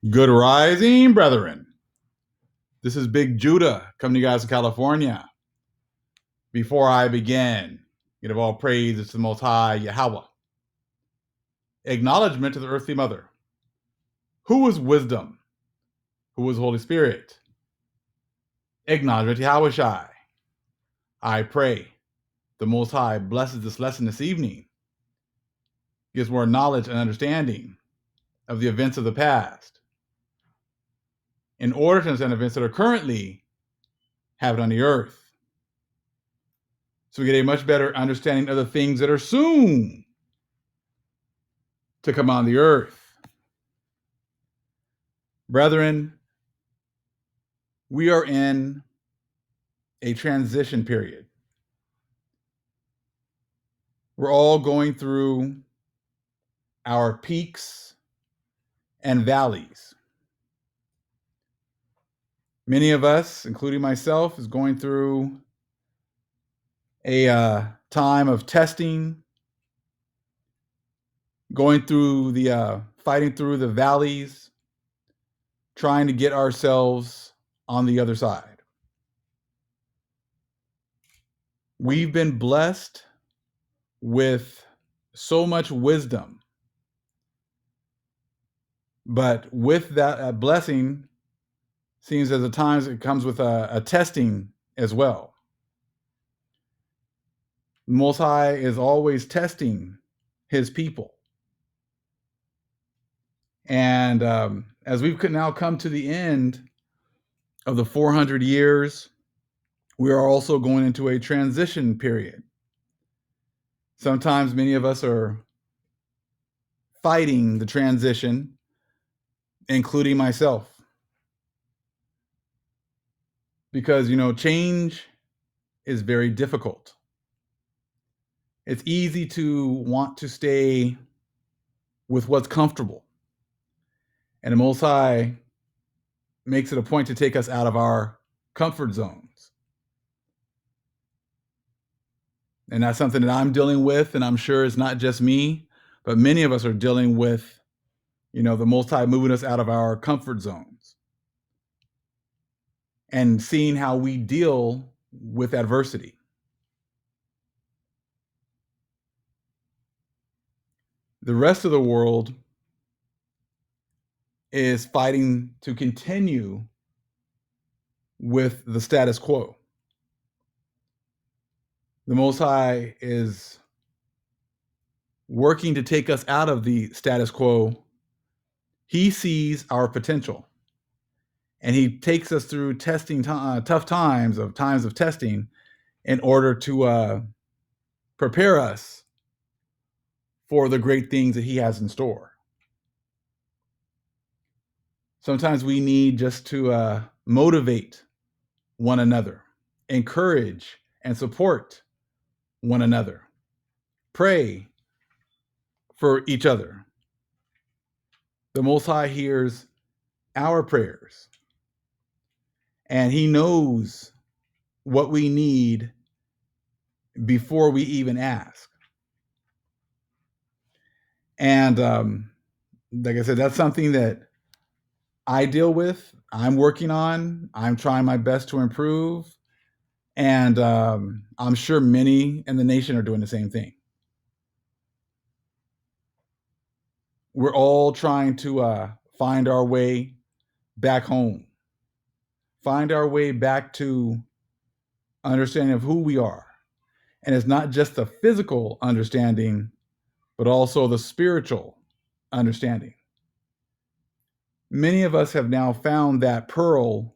Good rising, brethren. This is Big Judah coming to you guys in California. Before I begin, give all praise to the Most High Yahweh. Acknowledgement to the earthly mother. Who is wisdom? Who is Holy Spirit? Acknowledgement to Yahweh Shai. I pray the Most High blesses this lesson this evening, gives more knowledge and understanding of the events of the past, in order to understand events that are currently happening on the earth. So we get a much better understanding of the things that are soon to come on the earth. Brethren, we are in a transition period. We're all going through our peaks and valleys. Many of us, including myself, is going through a time of testing, going through the fighting through the valleys, trying to get ourselves on the other side. We've been blessed with so much wisdom, but with that blessing seems as at times it comes with a testing as well. Most High is always testing his people. And as we've now come to the end of the 400 years, we are also going into a transition period. Sometimes many of us are fighting the transition, including myself. Because, change is very difficult. It's easy to want to stay with what's comfortable. And the Most High makes it a point to take us out of our comfort zones. And that's something that I'm dealing with, and I'm sure it's not just me, but many of us are dealing with, the Most High moving us out of our comfort zones and seeing how we deal with adversity. The rest of the world is fighting to continue with the status quo. The Most High is working to take us out of the status quo. He sees our potential, and he takes us through testing, tough times of testing, in order to prepare us for the great things that he has in store. Sometimes we need just to motivate one another, encourage and support one another, pray for each other. The Most High hears our prayers, and he knows what we need before we even ask. And like I said, that's something that I deal with. I'm working on. I'm trying my best to improve. And I'm sure many in the nation are doing the same thing. We're all trying to find our way back home, find our way back to understanding of who we are. And it's not just the physical understanding, but also the spiritual understanding. Many of us have now found that pearl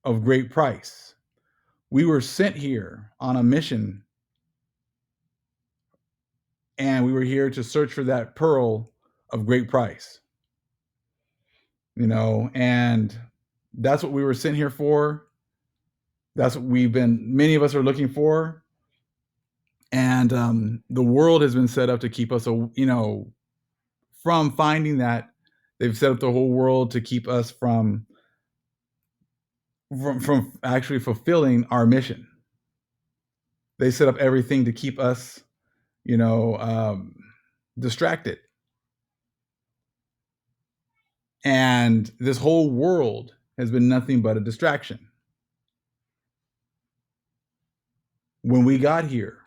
of great price. We were sent here on a mission, and we were here to search for that pearl of great price. And that's what we were sent here for. That's what many of us are looking for. And the world has been set up to keep us, from finding that. They've set up the whole world to keep us from actually fulfilling our mission. They set up everything to keep us, distracted. And this whole world has been nothing but a distraction. When we got here,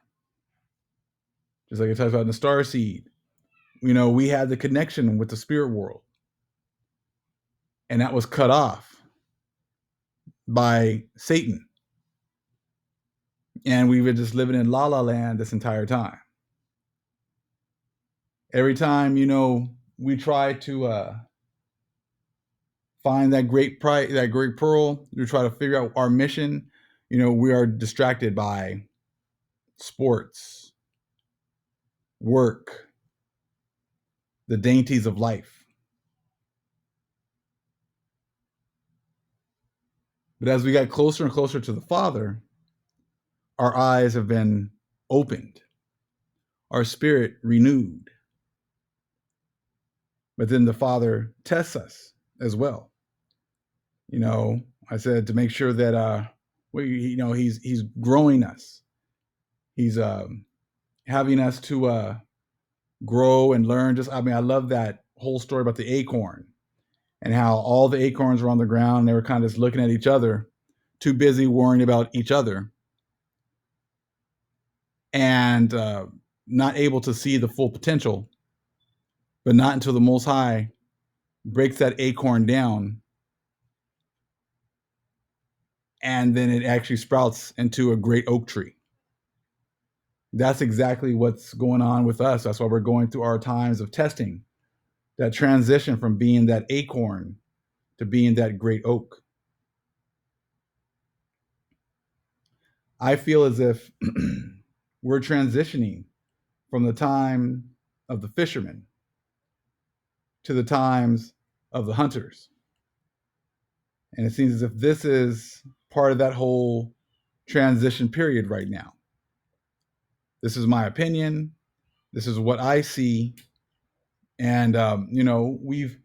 just like I talked about in the star seed, we had the connection with the spirit world, and that was cut off by Satan. And we were just living in la la land this entire time. Every time, we try to find that great pearl, we try to figure out our mission, we are distracted by sports, work, the dainties of life. But as we got closer and closer to the Father, our eyes have been opened, our spirit renewed. But then the Father tests us as well. I said to make sure that he's growing us. He's having us to grow and learn. I love that whole story about the acorn and how all the acorns were on the ground. They were kind of just looking at each other, too busy worrying about each other, and not able to see the full potential. But not until the Most High breaks that acorn down, and then it actually sprouts into a great oak tree. That's exactly what's going on with us. That's why we're going through our times of testing, that transition from being that acorn to being that great oak. I feel as if we're transitioning from the time of the fishermen to the times of the hunters. And it seems as if this is part of that whole transition period right now. This is my opinion. This is what I see. And, we've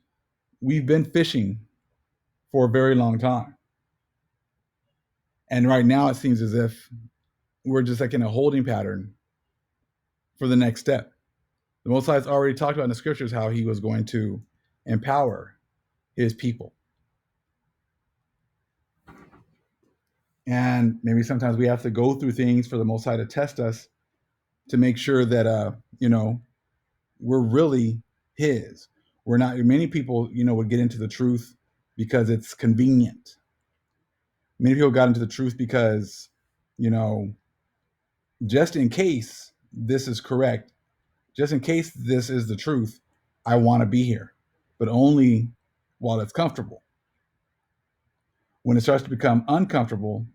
been fishing for a very long time. And right now it seems as if we're just like in a holding pattern for the next step. The Most High has already talked about in the scriptures how he was going to empower his people. And maybe sometimes we have to go through things for the Most High to test us, to make sure that, we're really his. We're not, many people, would get into the truth because it's convenient. Many people got into the truth because, just in case this is correct, just in case this is the truth, I want to be here, but only while it's comfortable. When it starts to become uncomfortable,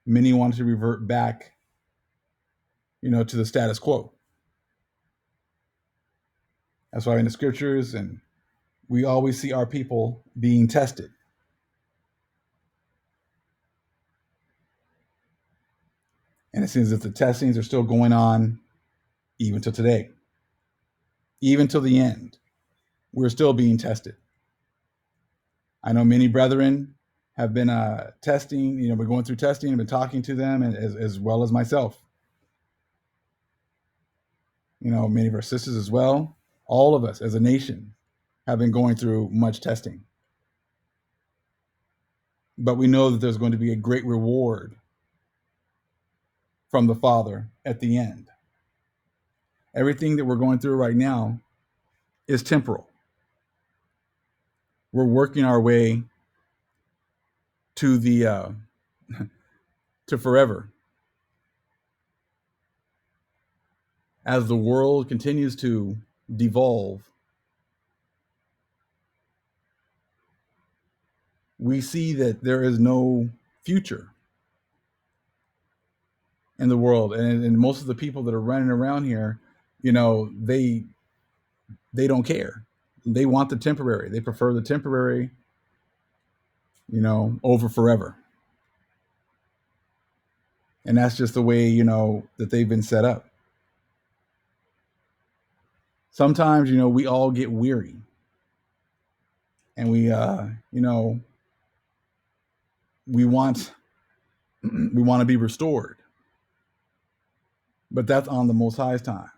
many want to revert back, to the status quo. That's why in the scriptures, and we always see our people being tested. And it seems that the testings are still going on even till today. Even till the end, we're still being tested. I know many brethren have been testing, been going through testing and been talking to them, and as well as myself. Many of our sisters as well. All of us as a nation have been going through much testing. But we know that there's going to be a great reward from the Father at the end. Everything that we're going through right now is temporal. We're working our way to the to forever. As the world continues to devolve, we see that there is no future in the world, and most of the people that are running around here, they don't care. They want the temporary. They prefer the temporary, over forever. And that's just the way, that they've been set up. Sometimes, we all get weary, and we we want we want to be restored. But that's on the Most High's time.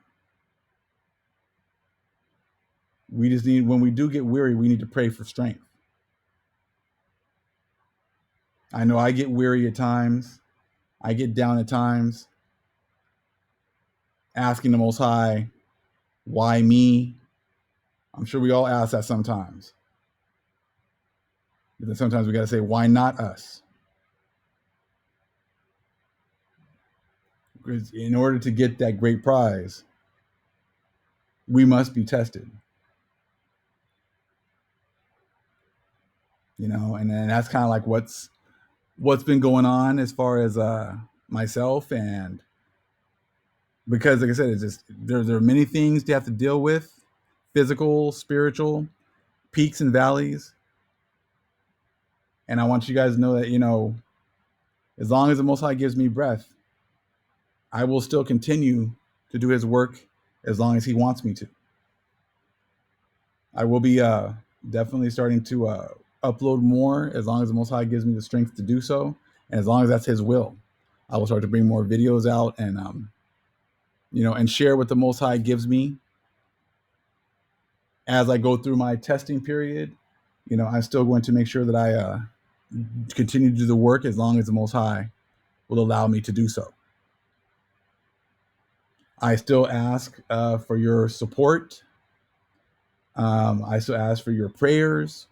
We just need, when we do get weary, we need to pray for strength. I know I get weary at times. I get down at times, asking the Most High, why me? I'm sure we all ask that sometimes. But then sometimes we got to say, why not us? Because in order to get that great prize, we must be tested. And then that's kind of like what's been going on as far as myself. And because, like I said, it's just there are many things you have to deal with, physical, spiritual, peaks and valleys. And I want you guys to know that, as long as the Most High gives me breath, I will still continue to do his work as long as he wants me to. I will be definitely starting to upload more as long as the Most High gives me the strength to do so. And as long as that's his will, I will start to bring more videos out and, and share what the Most High gives me as I go through my testing period. I'm still going to make sure that I continue to do the work as long as the Most High will allow me to do so. I still ask for your support. I still ask for your prayers.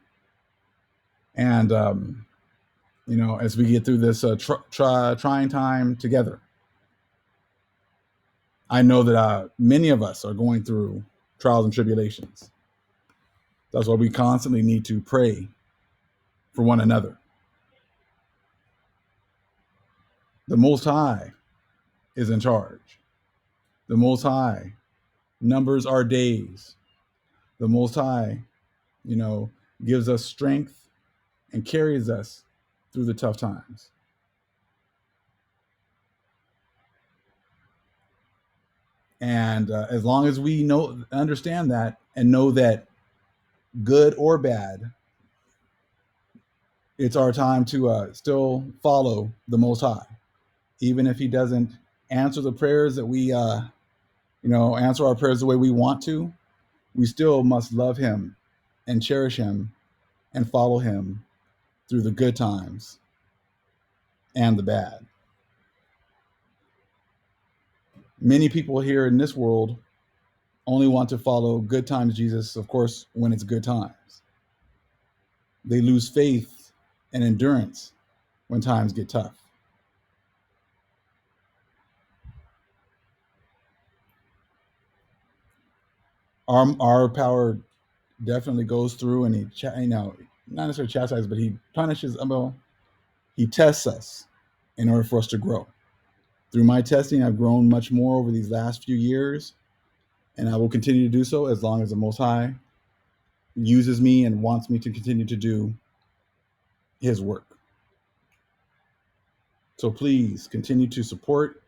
And, as we get through this trying time together. I know that many of us are going through trials and tribulations. That's why we constantly need to pray for one another. The Most High is in charge. The Most High numbers our days. The Most High, gives us strength and carries us through the tough times. And as long as we understand that and know that good or bad, it's our time to still follow the Most High, even if he doesn't answer the prayers that we, answer our prayers the way we want to. We still must love him and cherish him and follow him through the good times and the bad. Many people here in this world only want to follow good times Jesus, of course, when it's good times. They lose faith and endurance when times get tough. Our power definitely goes through, and he, not necessarily chastises, but he punishes. He tests us in order for us to grow. Through my testing, I've grown much more over these last few years, and I will continue to do so as long as the Most High uses me and wants me to continue to do his work. So please continue to support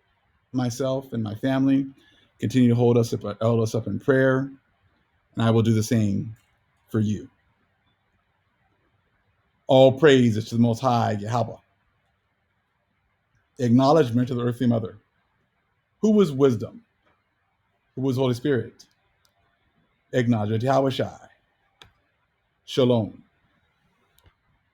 myself and my family. Continue to hold us up in prayer, and I will do the same for you. All praise is to the Most High, Yahweh. Acknowledgement to the earthly mother. Who was wisdom? Who was Holy Spirit? Acknowledgement to Yahweh Shai. Shalom.